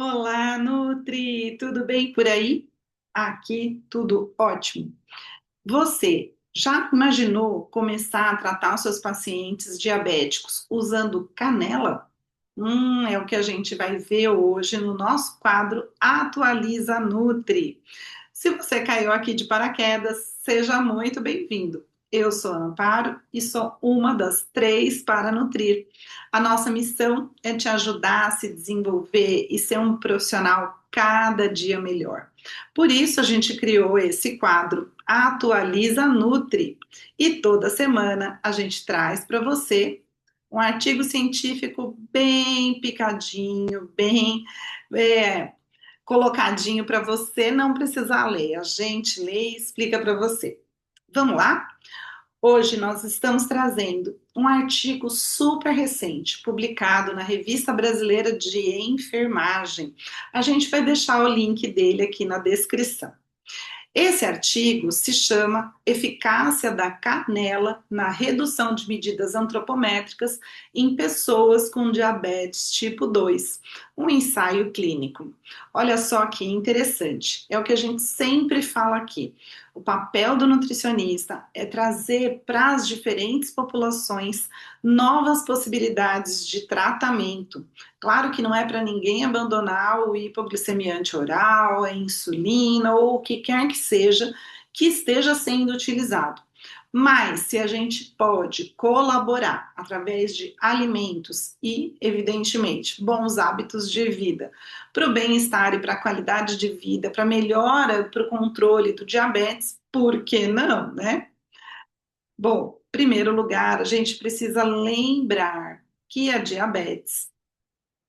Olá, Nutri, tudo bem por aí? Aqui tudo ótimo. Você já imaginou começar a tratar os seus pacientes diabéticos usando canela? É o que a gente vai ver hoje no nosso quadro Atualiza Nutri. Se você caiu aqui de paraquedas, seja muito bem-vindo. Eu sou a Amparo e sou uma das três para Nutrir. A nossa missão é te ajudar a se desenvolver e ser um profissional cada dia melhor. Por isso, a gente criou esse quadro Atualiza Nutri. E toda semana a gente traz para você um artigo científico bem picadinho, bem é, colocadinho para você não precisar ler. A gente lê e explica para você. Vamos lá? Hoje nós estamos trazendo um artigo super recente, publicado na Revista Brasileira de Enfermagem. A gente vai deixar o link dele aqui na descrição. Esse artigo se chama Eficácia da Canela na Redução de Medidas Antropométricas em Pessoas com Diabetes Tipo 2, um ensaio clínico. Olha só que interessante, é o que a gente sempre fala aqui. O papel do nutricionista é trazer para as diferentes populações novas possibilidades de tratamento. Claro que não é para ninguém abandonar o hipoglicemiante oral, a insulina ou o que quer que seja que esteja sendo utilizado. Mas se a gente pode colaborar através de alimentos e, evidentemente, bons hábitos de vida para o bem-estar e para a qualidade de vida, para melhora, para o controle do diabetes, por que não, né? Bom, em primeiro lugar, a gente precisa lembrar que a diabetes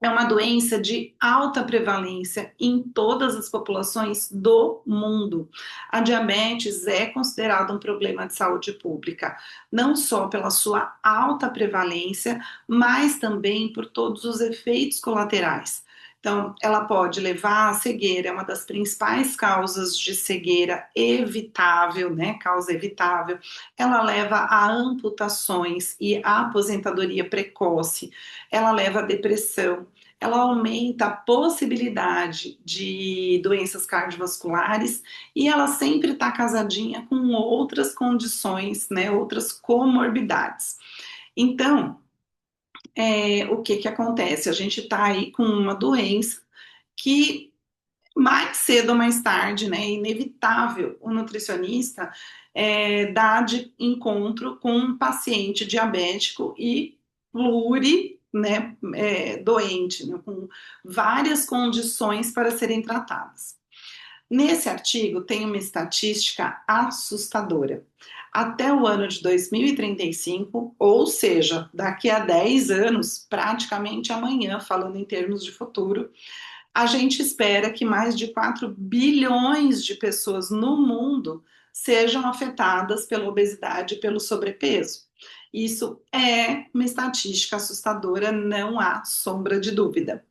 é uma doença de alta prevalência em todas as populações do mundo. A diabetes é considerada um problema de saúde pública, não só pela sua alta prevalência, mas também por todos os efeitos colaterais. Então, ela pode levar à cegueira, é uma das principais causas de cegueira evitável, né? Causa evitável. Ela leva a amputações e a aposentadoria precoce. Ela leva a depressão, ela aumenta a possibilidade de doenças cardiovasculares e ela sempre está casadinha com outras condições, né, outras comorbidades. Então, o que que acontece? A gente está aí com uma doença que mais cedo ou mais tarde, né, é inevitável o nutricionista dar de encontro com um paciente diabético e né, doente, né, com várias condições para serem tratadas. Nesse artigo tem uma estatística assustadora. Até o ano de 2035, ou seja, daqui a 10 anos, praticamente amanhã, falando em termos de futuro, a gente espera que mais de 4 bilhões de pessoas no mundo sejam afetadas pela obesidade e pelo sobrepeso. Isso é uma estatística assustadora, não há sombra de dúvida.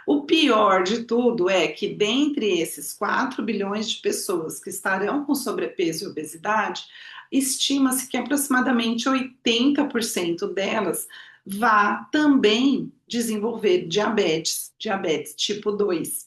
O pior de tudo é que, dentre esses 4 bilhões de pessoas que estarão com sobrepeso e obesidade, estima-se que aproximadamente 80% delas vá também desenvolver diabetes, diabetes tipo 2.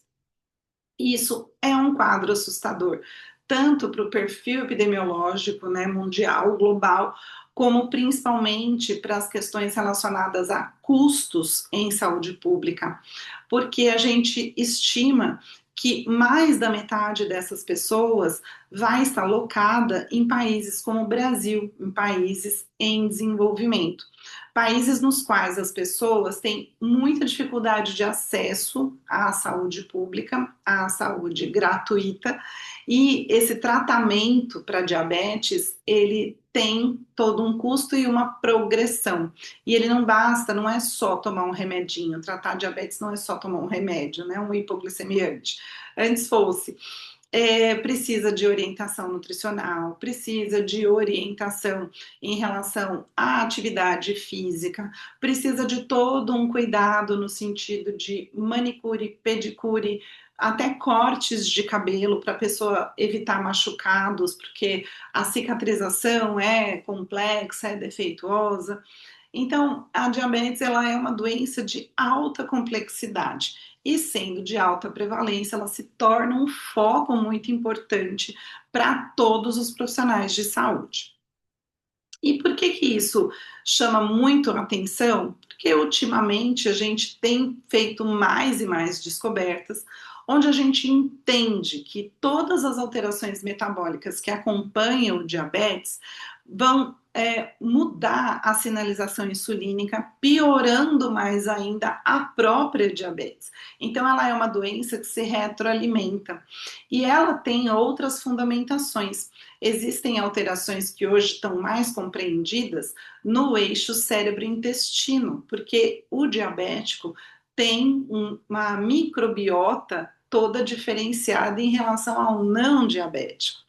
Isso é um quadro assustador, tanto para o perfil epidemiológico, né, mundial, global, como principalmente para as questões relacionadas a custos em saúde pública, porque a gente estima que mais da metade dessas pessoas vai estar locada em países como o Brasil, em países em desenvolvimento. Países nos quais as pessoas têm muita dificuldade de acesso à saúde pública, à saúde gratuita, e esse tratamento para diabetes, ele tem todo um custo e uma progressão. E ele não basta, não é só tomar um remedinho. Tratar diabetes não é só tomar um remédio, né? Um hipoglicemiante. Antes fosse precisa de orientação nutricional, precisa de orientação em relação à atividade física, precisa de todo um cuidado no sentido de manicure, pedicure, até cortes de cabelo para a pessoa evitar machucados, porque a cicatrização é complexa, é defeituosa. Então, a diabetes ela é uma doença de alta complexidade e sendo de alta prevalência, ela se torna um foco muito importante para todos os profissionais de saúde. E por que que isso chama muito a atenção? Porque ultimamente a gente tem feito mais e mais descobertas, onde a gente entende que todas as alterações metabólicas que acompanham o diabetes vão mudar a sinalização insulínica, piorando mais ainda a própria diabetes. Então, ela é uma doença que se retroalimenta e ela tem outras fundamentações. Existem alterações que hoje estão mais compreendidas no eixo cérebro-intestino, porque o diabético tem uma microbiota toda diferenciada em relação ao não diabético.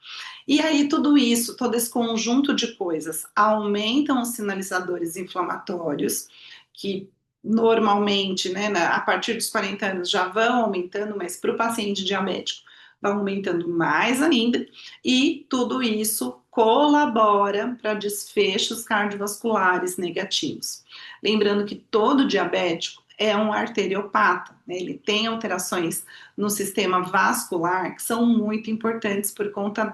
E aí, tudo isso, todo esse conjunto de coisas, aumentam os sinalizadores inflamatórios, que normalmente, né, a partir dos 40 anos já vão aumentando, mas para o paciente diabético vai aumentando mais ainda, e tudo isso colabora para desfechos cardiovasculares negativos. Lembrando que todo diabético é um arteriopata, né? Ele tem alterações no sistema vascular que são muito importantes por conta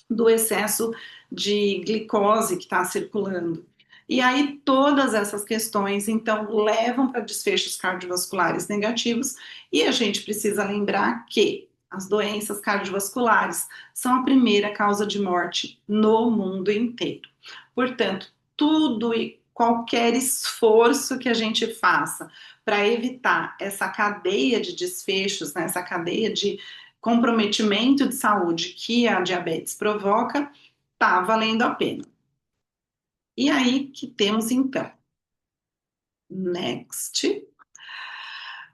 do excesso de glicose que está circulando. E aí todas essas questões, então, levam para desfechos cardiovasculares negativos e a gente precisa lembrar que as doenças cardiovasculares são a primeira causa de morte no mundo inteiro. Portanto, tudo e qualquer esforço que a gente faça para evitar essa cadeia de desfechos, né, essa cadeia de comprometimento de saúde que a diabetes provoca, tá valendo a pena. E aí que temos então, next.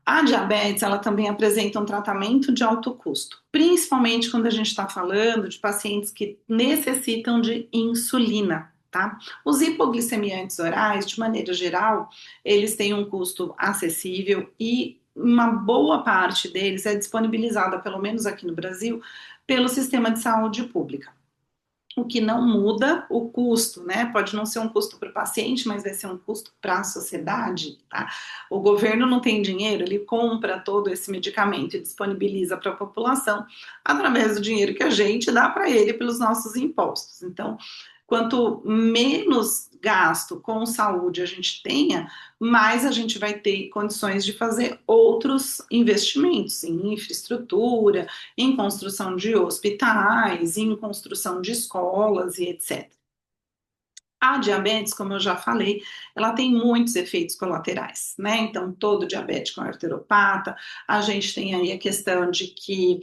A diabetes, ela também apresenta um tratamento de alto custo, principalmente quando a gente está falando de pacientes que necessitam de insulina, tá? Os hipoglicemiantes orais, de maneira geral, eles têm um custo acessível e uma boa parte deles é disponibilizada, pelo menos aqui no Brasil, pelo sistema de saúde pública, o que não muda o custo, né? Pode não ser um custo para o paciente, mas vai ser um custo para a sociedade, tá? O governo não tem dinheiro, ele compra todo esse medicamento e disponibiliza para a população através do dinheiro que a gente dá para ele pelos nossos impostos. Então, quanto menos gasto com saúde a gente tenha, mais a gente vai ter condições de fazer outros investimentos em infraestrutura, em construção de hospitais, em construção de escolas e etc. A diabetes, como eu já falei, ela tem muitos efeitos colaterais, né? Então, todo diabético é um arteropata. A gente tem aí a questão de que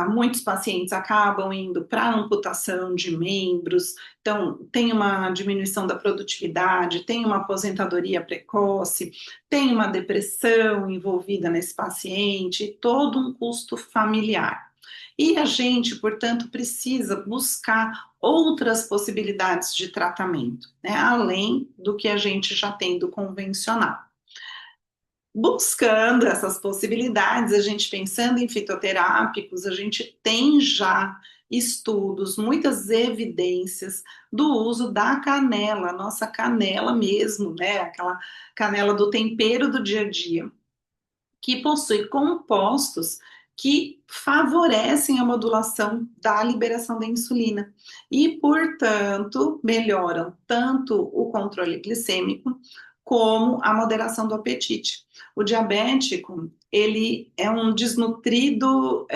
muitos pacientes acabam indo para amputação de membros, então tem uma diminuição da produtividade, tem uma aposentadoria precoce, tem uma depressão envolvida nesse paciente, todo um custo familiar. E a gente, portanto, precisa buscar outras possibilidades de tratamento, né, além do que a gente já tem do convencional. Buscando essas possibilidades, a gente pensando em fitoterápicos, a gente tem já estudos, muitas evidências do uso da canela, nossa canela mesmo, né? Aquela canela do tempero do dia a dia, que possui compostos que favorecem a modulação da liberação da insulina e, portanto, melhoram tanto o controle glicêmico como a moderação do apetite. O diabético, ele é um desnutrido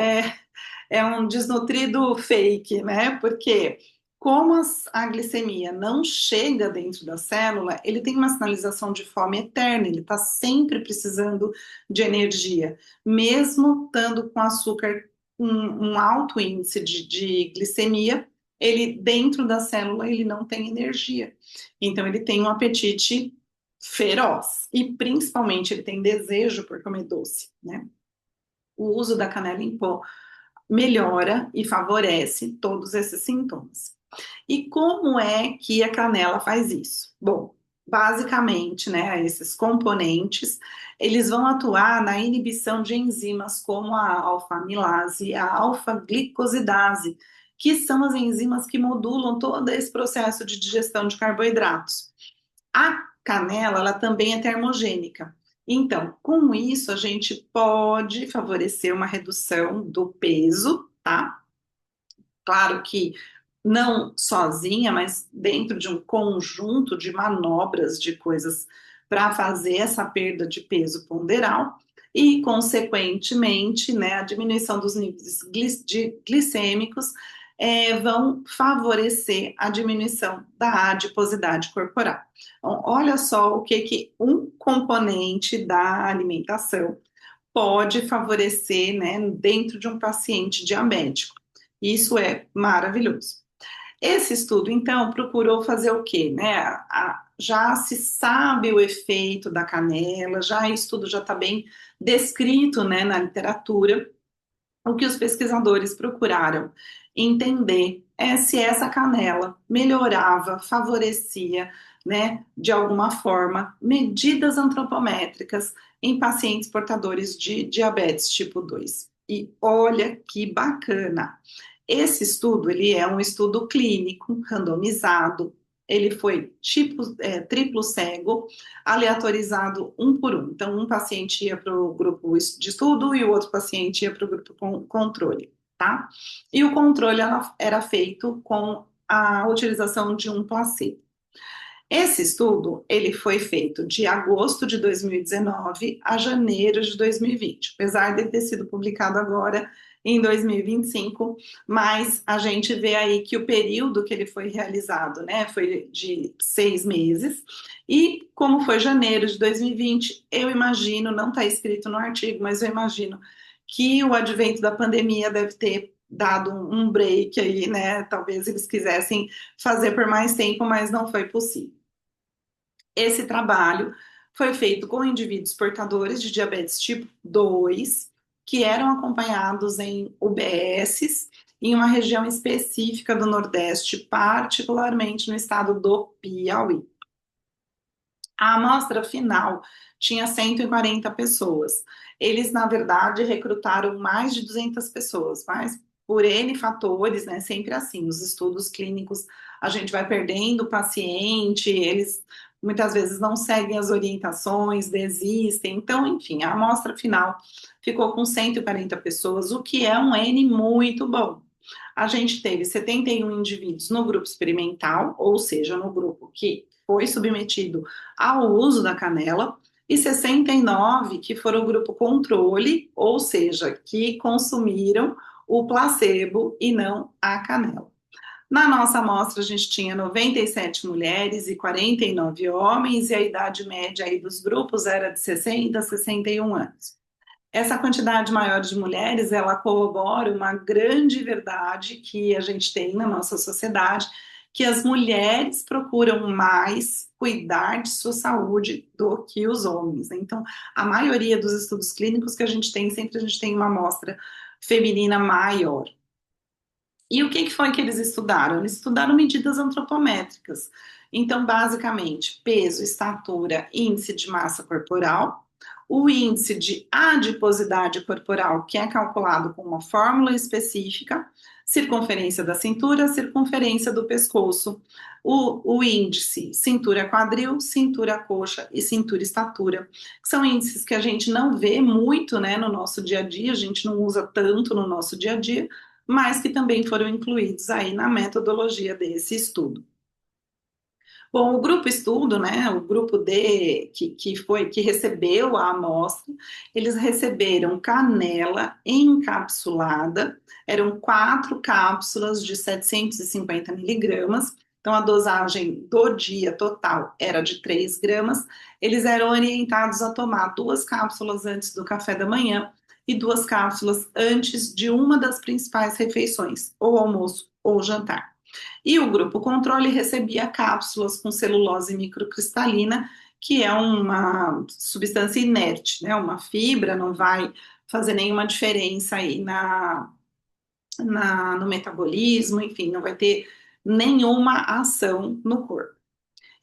fake, né? Porque como a glicemia não chega dentro da célula, ele tem uma sinalização de fome eterna, ele está sempre precisando de energia, mesmo estando com açúcar, um alto índice de glicemia, ele dentro da célula ele não tem energia. Então ele tem um apetite feroz e principalmente ele tem desejo por comer doce, né? O uso da canela em pó melhora e favorece todos esses sintomas. E como é que a canela faz isso? Bom, basicamente, né, esses componentes, eles vão atuar na inibição de enzimas como a alfa-amilase e a alfa-glicosidase, que são as enzimas que modulam todo esse processo de digestão de carboidratos. A canela, ela também é termogênica. Então, com isso, a gente pode favorecer uma redução do peso, tá? Claro que não sozinha, mas dentro de um conjunto de manobras, de coisas para fazer essa perda de peso ponderal e, consequentemente, né, a diminuição dos níveis glicêmicos vão favorecer a diminuição da adiposidade corporal. Então, olha só o que um componente da alimentação pode favorecer, né, dentro de um paciente diabético. Isso é maravilhoso. Esse estudo, então, procurou fazer o quê? Né? Já se sabe o efeito da canela, já o estudo já está bem descrito, né, na literatura. O que os pesquisadores procuraram entender é se essa canela melhorava, favorecia, né, de alguma forma, medidas antropométricas em pacientes portadores de diabetes tipo 2. E olha que bacana! Esse estudo, ele é um estudo clínico, randomizado, ele foi triplo cego, aleatorizado um por um. Então, um paciente ia para o grupo de estudo e o outro paciente ia para o grupo controle, tá? E o controle era feito com a utilização de um placebo. Esse estudo, ele foi feito de agosto de 2019 a janeiro de 2020, apesar de ter sido publicado agora em 2025, mas a gente vê aí que o período que ele foi realizado, né, foi de 6 meses, e como foi janeiro de 2020, eu imagino, não está escrito no artigo, mas eu imagino que o advento da pandemia deve ter dado um break aí, né, talvez eles quisessem fazer por mais tempo, mas não foi possível. Esse trabalho foi feito com indivíduos portadores de diabetes tipo 2, que eram acompanhados em UBSs em uma região específica do Nordeste, particularmente no estado do Piauí. A amostra final tinha 140 pessoas. Eles, na verdade, recrutaram mais de 200 pessoas, mas por N fatores, né, sempre assim, os estudos clínicos, a gente vai perdendo o paciente, eles muitas vezes não seguem as orientações, desistem. Então, enfim, a amostra final ficou com 140 pessoas, o que é um N muito bom. A gente teve 71 indivíduos no grupo experimental, ou seja, no grupo que foi submetido ao uso da canela, e 69 que foram o grupo controle, ou seja, que consumiram o placebo e não a canela. Na nossa amostra, a gente tinha 97 mulheres e 49 homens, e a idade média aí dos grupos era de 60 a 61 anos. Essa quantidade maior de mulheres, ela corrobora uma grande verdade que a gente tem na nossa sociedade, que as mulheres procuram mais cuidar de sua saúde do que os homens. Então, a maioria dos estudos clínicos que a gente tem, sempre a gente tem uma amostra feminina maior. E o que foi que eles estudaram? Eles estudaram medidas antropométricas. Então, basicamente, peso, estatura, índice de massa corporal, o índice de adiposidade corporal, que é calculado com uma fórmula específica, circunferência da cintura, circunferência do pescoço, o índice cintura-quadril, cintura-coxa e cintura-estatura, que são índices que a gente não vê muito, né, no nosso dia a dia, a gente não usa tanto no nosso dia a dia, mas que também foram incluídos aí na metodologia desse estudo. Bom, o grupo estudo, né, o grupo D, que recebeu a amostra, eles receberam canela encapsulada, eram 4 cápsulas de 750 miligramas, então a dosagem do dia total era de 3 gramas, eles eram orientados a tomar 2 cápsulas antes do café da manhã e 2 cápsulas antes de uma das principais refeições, ou almoço ou jantar. E o grupo controle recebia cápsulas com celulose microcristalina, que é uma substância inerte, né? Uma fibra, não vai fazer nenhuma diferença aí no metabolismo, enfim, não vai ter nenhuma ação no corpo.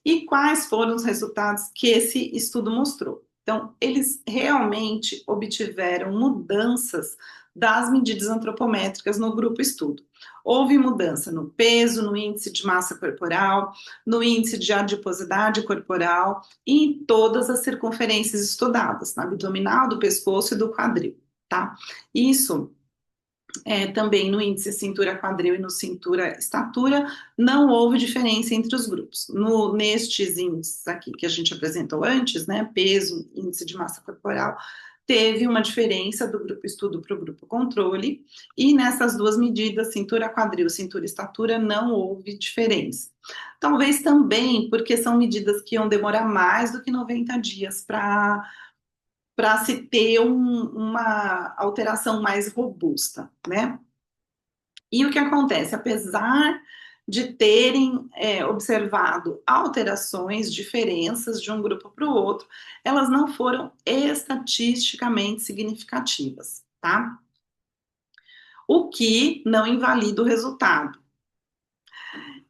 E quais foram os resultados que esse estudo mostrou? Então, eles realmente obtiveram mudanças das medidas antropométricas no grupo estudo. Houve mudança no peso, no índice de massa corporal, no índice de adiposidade corporal e em todas as circunferências estudadas, na abdominal, do pescoço e do quadril, tá? Isso também no índice cintura-quadril e no cintura-estatura, não houve diferença entre os grupos. Nestes índices aqui que a gente apresentou antes, né, peso, índice de massa corporal, teve uma diferença do grupo estudo para o grupo controle, e nessas duas medidas, cintura-quadril, cintura-estatura, não houve diferença. Talvez também porque são medidas que iam demorar mais do que 90 dias para se ter uma alteração mais robusta, né? E o que acontece? Apesar de terem observado alterações, diferenças de um grupo para o outro, elas não foram estatisticamente significativas, tá? O que não invalida o resultado.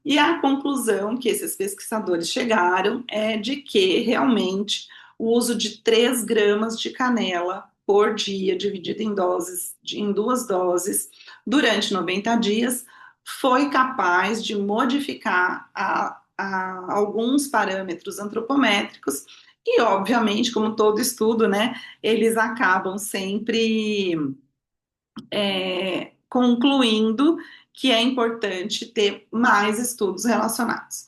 E a conclusão que esses pesquisadores chegaram é de que realmente o uso de 3 gramas de canela por dia, dividido em doses, em 2 doses, durante 90 dias, foi capaz de modificar alguns parâmetros antropométricos e, obviamente, como todo estudo, né, eles acabam sempre concluindo que é importante ter mais estudos relacionados.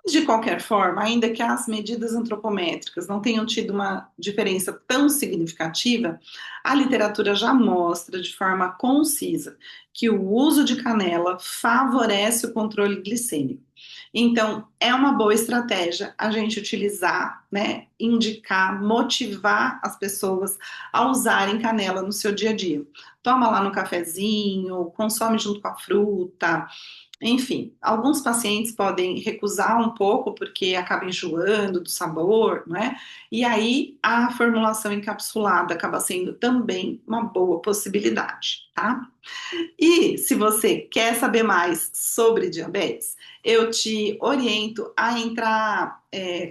De qualquer forma, ainda que as medidas antropométricas não tenham tido uma diferença tão significativa, a literatura já mostra de forma concisa que o uso de canela favorece o controle glicêmico. Então, é uma boa estratégia a gente utilizar, né, indicar, motivar as pessoas a usarem canela no seu dia a dia. Toma lá no cafezinho, consome junto com a fruta, enfim, alguns pacientes podem recusar um pouco porque acaba enjoando do sabor, não é? E aí a formulação encapsulada acaba sendo também uma boa possibilidade, tá? E se você quer saber mais sobre diabetes, eu te oriento a entrar,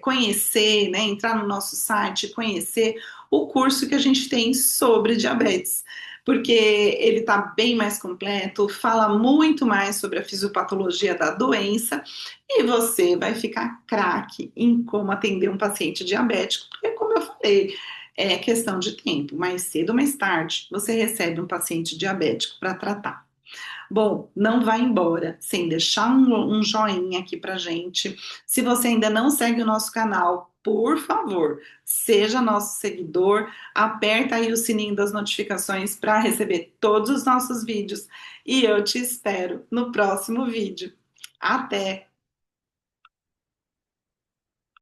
conhecer, né, entrar no nosso site, conhecer o curso que a gente tem sobre diabetes, porque ele está bem mais completo, fala muito mais sobre a fisiopatologia da doença e você vai ficar craque em como atender um paciente diabético, porque como eu falei, é questão de tempo, mais cedo ou mais tarde, você recebe um paciente diabético para tratar. Bom, não vá embora sem deixar um joinha aqui pra gente. Se você ainda não segue o nosso canal, por favor, seja nosso seguidor, aperta aí o sininho das notificações para receber todos os nossos vídeos e eu te espero no próximo vídeo. Até!